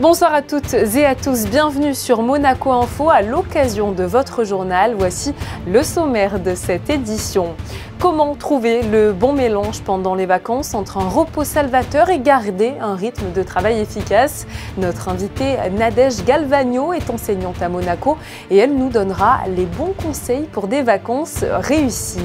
Bonsoir à toutes et à tous, bienvenue sur Monaco Info à l'occasion de votre journal. Voici le sommaire de cette édition. Comment trouver le bon mélange pendant les vacances entre un repos salvateur et garder un rythme de travail efficace? Notre invitée Nadège Galvagno est enseignante à Monaco et elle nous donnera les bons conseils pour des vacances réussies.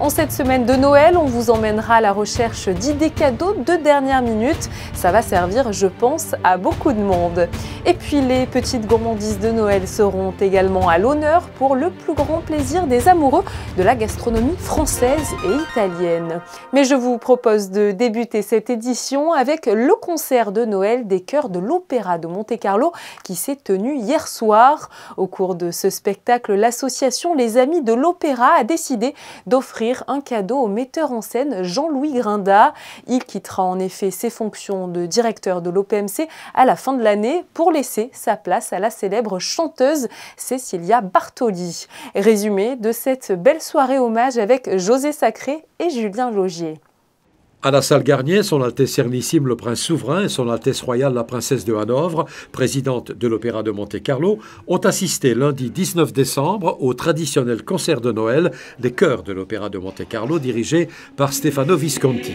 En cette semaine de Noël, on vous emmènera à la recherche d'idées cadeaux de dernière minute. Ça va servir, je pense, à beaucoup de monde. Et puis les petites gourmandises de Noël seront également à l'honneur pour le plus grand plaisir des amoureux de la gastronomie française et italienne. Mais je vous propose de débuter cette édition avec le concert de Noël des chœurs de l'Opéra de Monte-Carlo qui s'est tenu hier soir. Au cours de ce spectacle, l'association Les Amis de l'Opéra a décidé d'offrir un cadeau au metteur en scène Jean-Louis Grinda. Il quittera en effet ses fonctions de directeur de l'OPMC à la fin de l'année pour laisser sa place à la célèbre chanteuse Cecilia Bartoli. Résumé de cette belle soirée hommage avec José Sacré et Julien Laugier. À la salle Garnier, Son Altesse Sérénissime le Prince Souverain et Son Altesse Royale la Princesse de Hanovre, présidente de l'Opéra de Monte-Carlo, ont assisté lundi 19 décembre au traditionnel concert de Noël des chœurs de l'Opéra de Monte-Carlo dirigé par Stefano Visconti.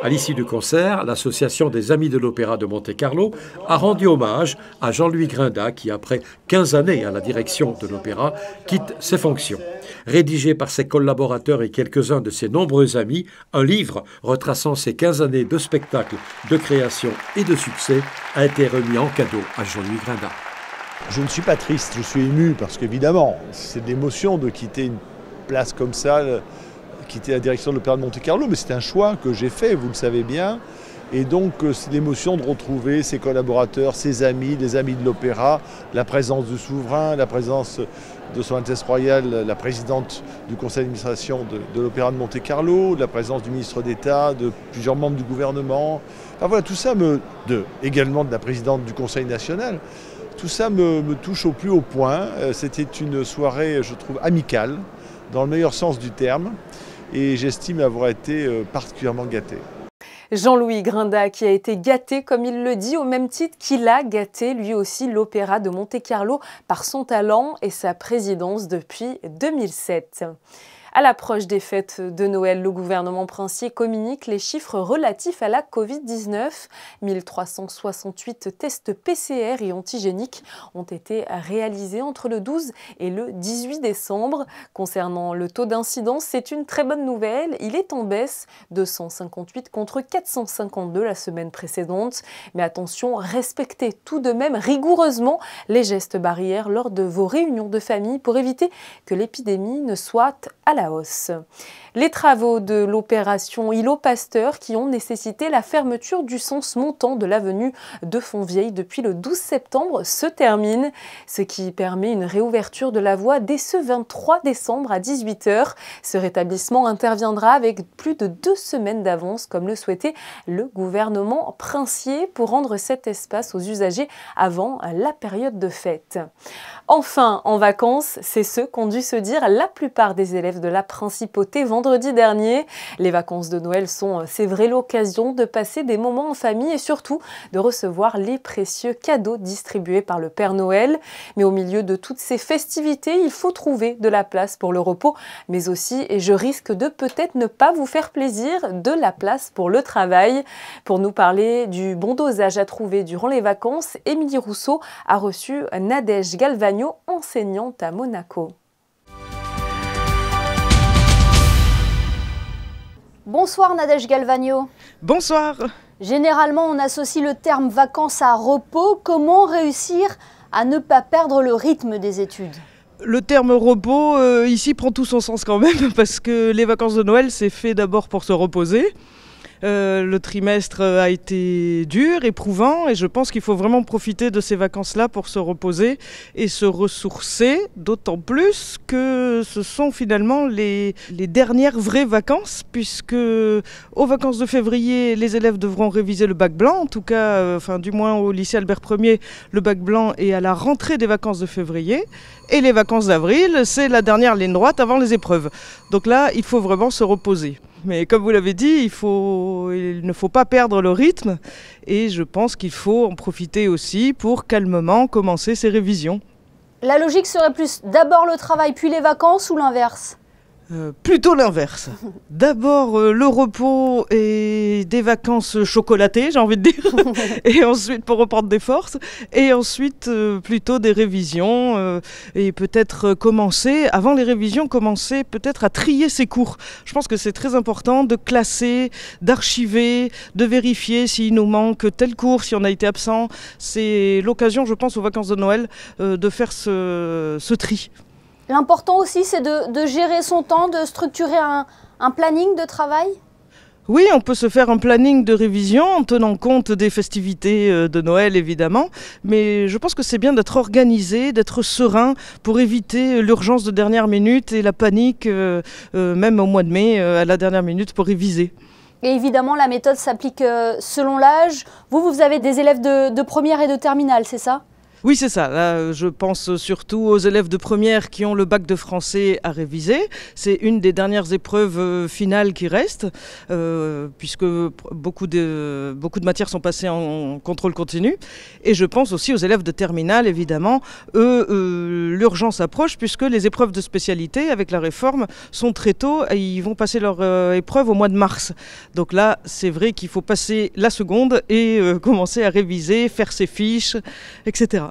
À l'issue du concert, l'association des Amis de l'Opéra de Monte-Carlo a rendu hommage à Jean-Louis Grinda qui, après 15 années à la direction de l'Opéra, quitte ses fonctions. Rédigé par ses collaborateurs et quelques-uns de ses nombreux amis, un livre retraçant ses 15 années de spectacle, de création et de succès a été remis en cadeau à Jean-Louis Grinda. Je ne suis pas triste, je suis ému parce qu'évidemment, c'est de l'émotion de quitter une place comme ça, quitter la direction de l'Opéra de Monte-Carlo, mais c'est un choix que j'ai fait, vous le savez bien. Et donc, c'est l'émotion de retrouver ses collaborateurs, ses amis, les amis de l'Opéra, la présence du souverain, la présence de Son Altesse Royale, la présidente du conseil d'administration de l'Opéra de Monte-Carlo, la présence du ministre d'État, de plusieurs membres du gouvernement. Enfin voilà, tout ça également de la présidente du Conseil national. Tout ça me touche au plus haut point. C'était une soirée, je trouve, amicale, dans le meilleur sens du terme. Et j'estime avoir été particulièrement gâté. Jean-Louis Grinda qui a été gâté, comme il le dit, au même titre qu'il a gâté lui aussi l'Opéra de Monte-Carlo par son talent et sa présidence depuis 2007. À l'approche des fêtes de Noël, le gouvernement princier communique les chiffres relatifs à la Covid-19. 1368 tests PCR et antigéniques ont été réalisés entre le 12 et le 18 décembre. Concernant le taux d'incidence, c'est une très bonne nouvelle. Il est en baisse de 158 contre 452 la semaine précédente. Mais attention, respectez tout de même rigoureusement les gestes barrières lors de vos réunions de famille pour éviter que l'épidémie ne soit à la hausse. Les travaux de l'opération Îlot Pasteur qui ont nécessité la fermeture du sens montant de l'avenue de Fontvieille depuis le 12 septembre se terminent, ce qui permet une réouverture de la voie dès ce 23 décembre à 18 h. Ce rétablissement interviendra avec plus de 2 semaines d'avance comme le souhaitait le gouvernement princier pour rendre cet espace aux usagers avant la période de fête. Enfin, en vacances, c'est ce qu'ont dû se dire la plupart des élèves de la Principauté vendredi dernier. Les vacances de Noël sont, c'est vrai, l'occasion de passer des moments en famille et surtout de recevoir les précieux cadeaux distribués par le Père Noël. Mais au milieu de toutes ces festivités, il faut trouver de la place pour le repos, mais aussi, et je risque de peut-être ne pas vous faire plaisir, de la place pour le travail. Pour nous parler du bon dosage à trouver durant les vacances, Émilie Rousseau a reçu Nadège Galvagno, enseignante à Monaco. Bonsoir Nadège Galvagno. Bonsoir. Généralement, on associe le terme vacances à repos. Comment réussir à ne pas perdre le rythme des études ? Le terme repos, ici, prend tout son sens quand même, parce que les vacances de Noël, c'est fait d'abord pour se reposer. Le trimestre a été dur, éprouvant, et je pense qu'il faut vraiment profiter de ces vacances-là pour se reposer et se ressourcer, d'autant plus que ce sont finalement les dernières vraies vacances, puisque aux vacances de février, les élèves devront réviser le bac blanc, en tout cas, du moins au lycée Albert Ier, le bac blanc est à la rentrée des vacances de février, et les vacances d'avril, c'est la dernière ligne droite avant les épreuves. Donc là, il faut vraiment se reposer. Mais comme vous l'avez dit, il ne faut pas perdre le rythme et je pense qu'il faut en profiter aussi pour calmement commencer ses révisions. La logique serait plus d'abord le travail puis les vacances ou l'inverse ? Plutôt l'inverse. D'abord le repos et des vacances chocolatées, j'ai envie de dire, et ensuite pour reprendre des forces, et ensuite plutôt des révisions et peut-être avant les révisions, commencer peut-être à trier ses cours. Je pense que c'est très important de classer, d'archiver, de vérifier s'il nous manque tel cours, si on a été absent. C'est l'occasion, je pense, aux vacances de Noël de faire ce tri. L'important aussi, c'est de gérer son temps, de structurer un planning de travail ? Oui, on peut se faire un planning de révision en tenant compte des festivités de Noël, évidemment. Mais je pense que c'est bien d'être organisé, d'être serein pour éviter l'urgence de dernière minute et la panique, même au mois de mai, à la dernière minute pour réviser. Et évidemment, la méthode s'applique selon l'âge. Vous avez des élèves de première et de terminale, c'est ça ? Oui, c'est ça. Là, je pense surtout aux élèves de première qui ont le bac de français à réviser. C'est une des dernières épreuves finales qui restent, puisque beaucoup de matières sont passées en contrôle continu. Et je pense aussi aux élèves de terminale, évidemment. Eux, l'urgence approche, puisque les épreuves de spécialité, avec la réforme, sont très tôt. Et ils vont passer leur épreuve au mois de mars. Donc là, c'est vrai qu'il faut passer la seconde et commencer à réviser, faire ses fiches, etc.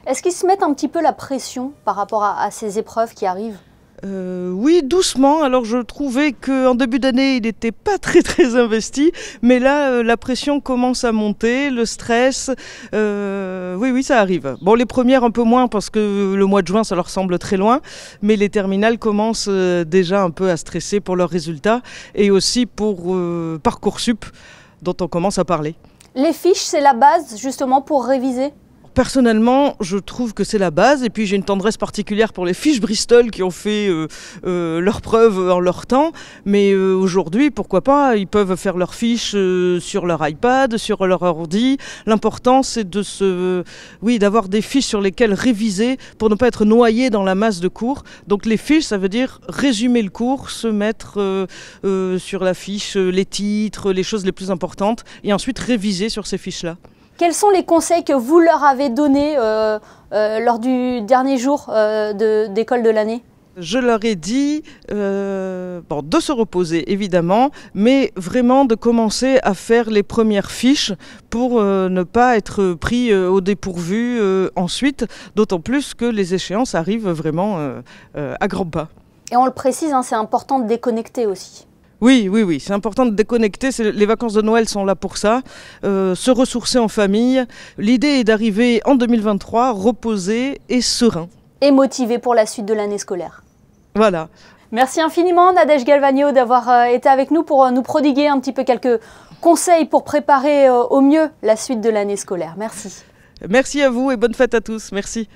Est-ce qu'ils se mettent un petit peu la pression par rapport à ces épreuves qui arrivent ? Oui, doucement. Alors je trouvais qu'en début d'année, il n'était pas très investi. Mais là, la pression commence à monter, le stress. Oui, ça arrive. Bon, les premières un peu moins parce que le mois de juin, ça leur semble très loin. Mais les terminales commencent déjà un peu à stresser pour leurs résultats. Et aussi pour Parcoursup, dont on commence à parler. Les fiches, c'est la base justement pour réviser ? Personnellement, je trouve que c'est la base et puis j'ai une tendresse particulière pour les fiches Bristol qui ont fait leurs preuves en leur temps. Mais aujourd'hui, pourquoi pas, ils peuvent faire leurs fiches sur leur iPad, sur leur ordi. L'important, c'est d'avoir des fiches sur lesquelles réviser pour ne pas être noyé dans la masse de cours. Donc les fiches, ça veut dire résumer le cours, se mettre sur la fiche les titres, les choses les plus importantes et ensuite réviser sur ces fiches-là. Quels sont les conseils que vous leur avez donnés lors du dernier jour d'école de l'année ? Je leur ai dit de se reposer évidemment, mais vraiment de commencer à faire les premières fiches pour ne pas être pris au dépourvu ensuite, d'autant plus que les échéances arrivent vraiment à grands pas. Et on le précise, c'est important de déconnecter aussi. Oui, c'est important de déconnecter, les vacances de Noël sont là pour ça, se ressourcer en famille. L'idée est d'arriver en 2023 reposé et serein. Et motivé pour la suite de l'année scolaire. Voilà. Merci infiniment Nadège Galvagno d'avoir été avec nous pour nous prodiguer un petit peu quelques conseils pour préparer au mieux la suite de l'année scolaire. Merci. Merci à vous et bonne fête à tous. Merci.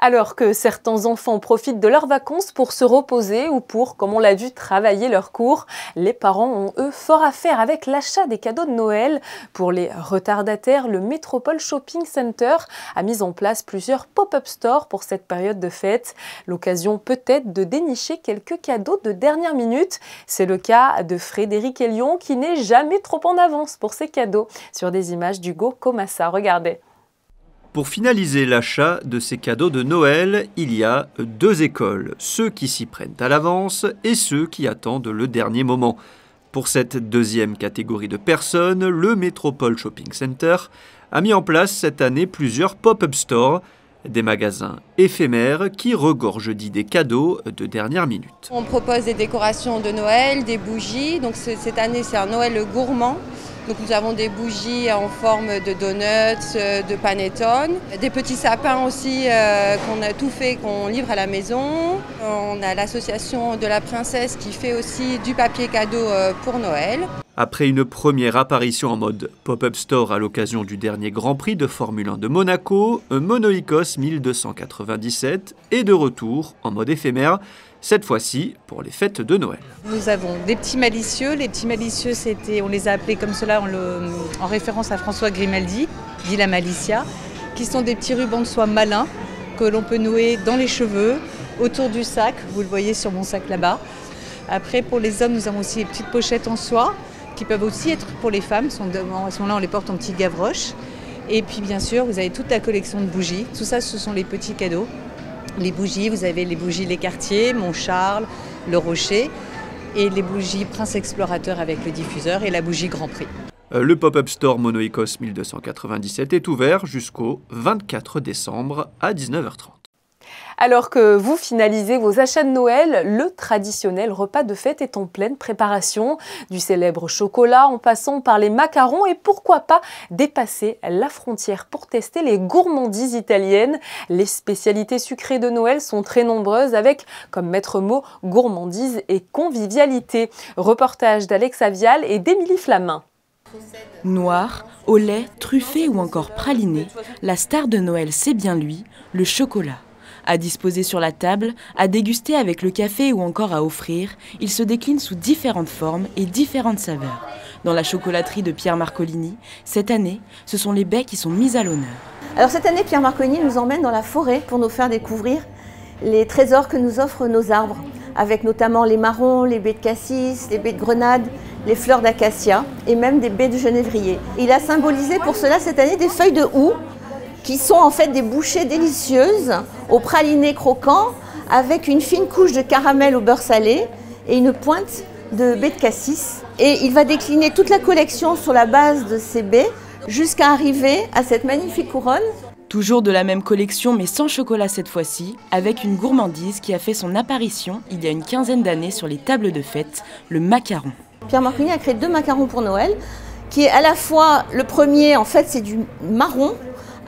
Alors que certains enfants profitent de leurs vacances pour se reposer ou pour, comme on l'a vu, travailler leurs cours, les parents ont eux fort à faire avec l'achat des cadeaux de Noël. Pour les retardataires, le Métropole Shopping Center a mis en place plusieurs pop-up stores pour cette période de fête. L'occasion peut-être de dénicher quelques cadeaux de dernière minute. C'est le cas de Frédéric Elion qui n'est jamais trop en avance pour ses cadeaux. Sur des images d'Hugo Comassa, regardez. Pour finaliser l'achat de ces cadeaux de Noël, il y a deux écoles, ceux qui s'y prennent à l'avance et ceux qui attendent le dernier moment. Pour cette deuxième catégorie de personnes, le Métropole Shopping Center a mis en place cette année plusieurs pop-up stores, des magasins éphémères qui regorgent d'idées cadeaux de dernière minute. On propose des décorations de Noël, des bougies, donc cette année c'est un Noël gourmand. Donc nous avons des bougies en forme de donuts, de panettone, des petits sapins aussi qu'on a tout fait, qu'on livre à la maison. On a l'association de la princesse qui fait aussi du papier cadeau pour Noël. Après une première apparition en mode pop-up store à l'occasion du dernier Grand Prix de Formule 1 de Monaco, Monoikos 1297 est de retour en mode éphémère, cette fois-ci pour les fêtes de Noël. Nous avons des petits malicieux. Les petits malicieux, on les a appelés comme cela en référence à François Grimaldi, dit la Malicia, qui sont des petits rubans de soie malins que l'on peut nouer dans les cheveux, autour du sac. Vous le voyez sur mon sac là-bas. Après, pour les hommes, nous avons aussi les petites pochettes en soie qui peuvent aussi être pour les femmes. À ce moment-là, on les porte en petits gavroches. Et puis, bien sûr, vous avez toute la collection de bougies. Tout ça, ce sont les petits cadeaux. Les bougies, vous avez les bougies Les Quartiers, Mont-Charles, Le Rocher et les bougies Prince Explorateur avec le diffuseur et la bougie Grand Prix. Le pop-up store Monoikos 1297 est ouvert jusqu'au 24 décembre à 19h30. Alors que vous finalisez vos achats de Noël, le traditionnel repas de fête est en pleine préparation. Du célèbre chocolat en passant par les macarons et pourquoi pas dépasser la frontière pour tester les gourmandises italiennes. Les spécialités sucrées de Noël sont très nombreuses avec comme maître mot gourmandise et convivialité. Reportage d'Alexa Vial et d'Émilie Flamin. Noir, au lait, truffé ou encore praliné, la star de Noël c'est bien lui, le chocolat. À disposer sur la table, à déguster avec le café ou encore à offrir, il se décline sous différentes formes et différentes saveurs. Dans la chocolaterie de Pierre Marcolini, cette année, ce sont les baies qui sont mises à l'honneur. Alors cette année, Pierre Marcolini nous emmène dans la forêt pour nous faire découvrir les trésors que nous offrent nos arbres, avec notamment les marrons, les baies de cassis, les baies de grenade, les fleurs d'acacia et même des baies de genévrier. Il a symbolisé pour cela cette année des feuilles de houx, qui sont en fait des bouchées délicieuses au praliné croquant avec une fine couche de caramel au beurre salé et une pointe de baies de cassis. Et il va décliner toute la collection sur la base de ces baies jusqu'à arriver à cette magnifique couronne. Toujours de la même collection mais sans chocolat cette fois-ci, avec une gourmandise qui a fait son apparition il y a une quinzaine d'années sur les tables de fête, le macaron. Pierre Marcolini a créé 2 macarons pour Noël, qui est à la fois le premier, en fait c'est du marron,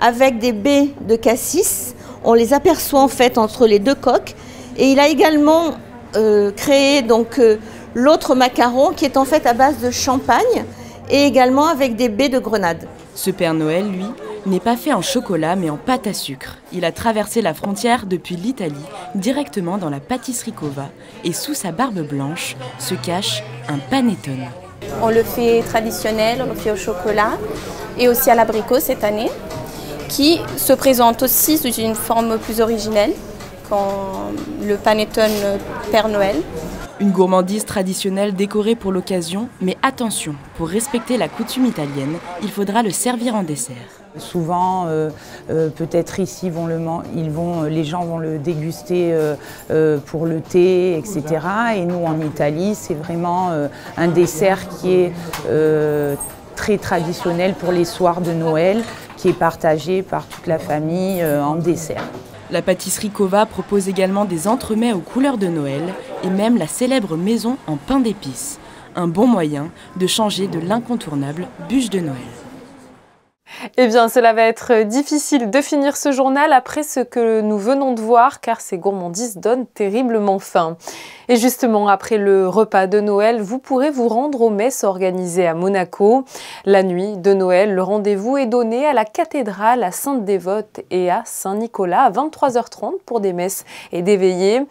avec des baies de cassis. On les aperçoit en fait entre les 2 coques. Et il a également créé donc l'autre macaron qui est en fait à base de champagne et également avec des baies de grenade. Ce Père Noël, lui, n'est pas fait en chocolat mais en pâte à sucre. Il a traversé la frontière depuis l'Italie, directement dans la pâtisserie Cova. Et sous sa barbe blanche se cache un panettone. On le fait traditionnel, on le fait au chocolat et aussi à l'abricot cette année, qui se présente aussi sous une forme plus originelle, comme le panettone Père Noël. Une gourmandise traditionnelle décorée pour l'occasion, mais attention, pour respecter la coutume italienne, il faudra le servir en dessert. Souvent, peut-être ici, les gens vont le déguster pour le thé, etc. Et nous, en Italie, c'est vraiment un dessert qui est très traditionnel pour les soirs de Noël, qui est partagé par toute la famille en dessert. La pâtisserie Cova propose également des entremets aux couleurs de Noël et même la célèbre maison en pain d'épices. Un bon moyen de changer de l'incontournable bûche de Noël. Eh bien, cela va être difficile de finir ce journal après ce que nous venons de voir, car ces gourmandises donnent terriblement faim. Et justement, après le repas de Noël, vous pourrez vous rendre aux messes organisées à Monaco. La nuit de Noël, le rendez-vous est donné à la cathédrale, à Sainte-Dévote et à Saint-Nicolas à 23h30 pour des messes et des veillées.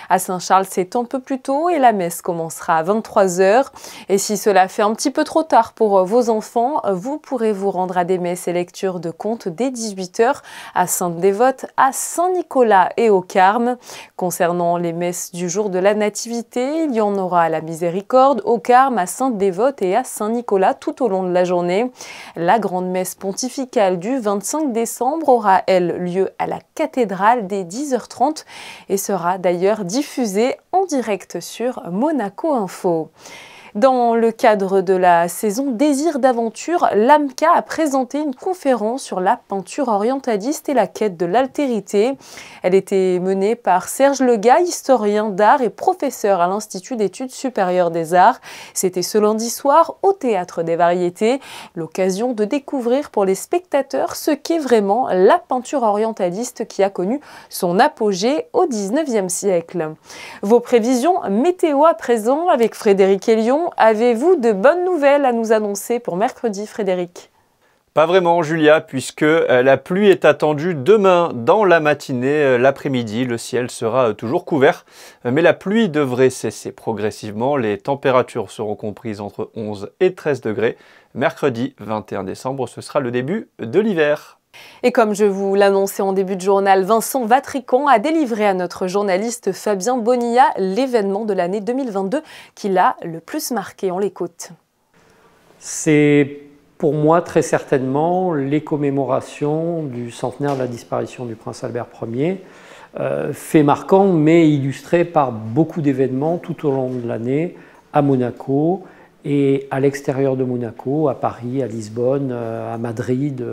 À Saint-Charles, c'est un peu plus tôt et la messe commencera à 23h. Et si cela fait un petit peu trop tard pour vos enfants, vous pourrez vous rendre à des messes et lectures de contes dès 18h à Sainte-Dévote, à Saint-Nicolas et au Carme. Concernant les messes du jour de la Nativité, il y en aura à la Miséricorde, au Carme, à Sainte-Dévote et à Saint-Nicolas tout au long de la journée. La grande messe pontificale du 25 décembre aura, elle, lieu à la cathédrale dès 10h30 et sera d'ailleurs diffusée en direct sur Monaco Info. Dans le cadre de la saison Désir d'aventure, l'AMCA a présenté une conférence sur la peinture orientaliste et la quête de l'altérité. Elle était menée par Serge Legay, historien d'art et professeur à l'Institut d'études supérieures des arts. C'était ce lundi soir au Théâtre des Variétés, l'occasion de découvrir pour les spectateurs ce qu'est vraiment la peinture orientaliste qui a connu son apogée au XIXe siècle. Vos prévisions météo à présent avec Frédéric Elion. Avez-vous de bonnes nouvelles à nous annoncer pour mercredi, Frédéric? Pas vraiment, Julia, puisque la pluie est attendue demain dans la matinée. L'après-midi, le ciel sera toujours couvert, mais la pluie devrait cesser progressivement. Les températures seront comprises entre 11 et 13 degrés. Mercredi 21 décembre, ce sera le début de l'hiver. Et comme je vous l'annonçais en début de journal, Vincent Vatrican a délivré à notre journaliste Fabien Bonilla l'événement de l'année 2022 qui l'a le plus marqué. On l'écoute. C'est pour moi très certainement les commémorations du centenaire de la disparition du prince Albert Ier. Fait marquant mais illustré par beaucoup d'événements tout au long de l'année à Monaco et à l'extérieur de Monaco, à Paris, à Lisbonne, à Madrid,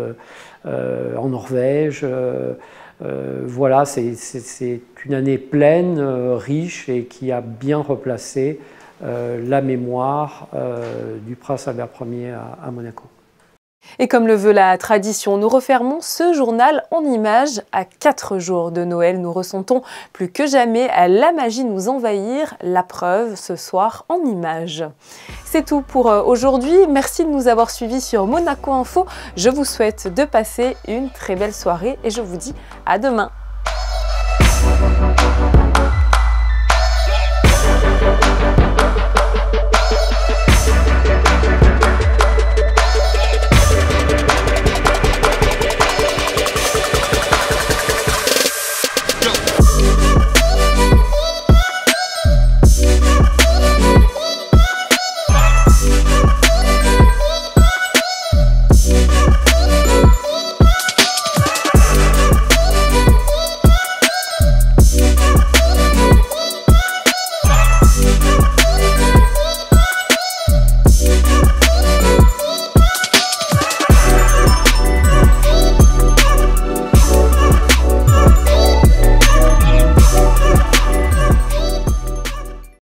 en Norvège. Voilà, c'est une année pleine, riche et qui a bien replacé la mémoire du prince Albert Ier à Monaco. Et comme le veut la tradition, nous refermons ce journal en images. À 4 jours de Noël, nous ressentons plus que jamais la magie nous envahir. La preuve ce soir en images. C'est tout pour aujourd'hui. Merci de nous avoir suivis sur Monaco Info. Je vous souhaite de passer une très belle soirée et je vous dis à demain.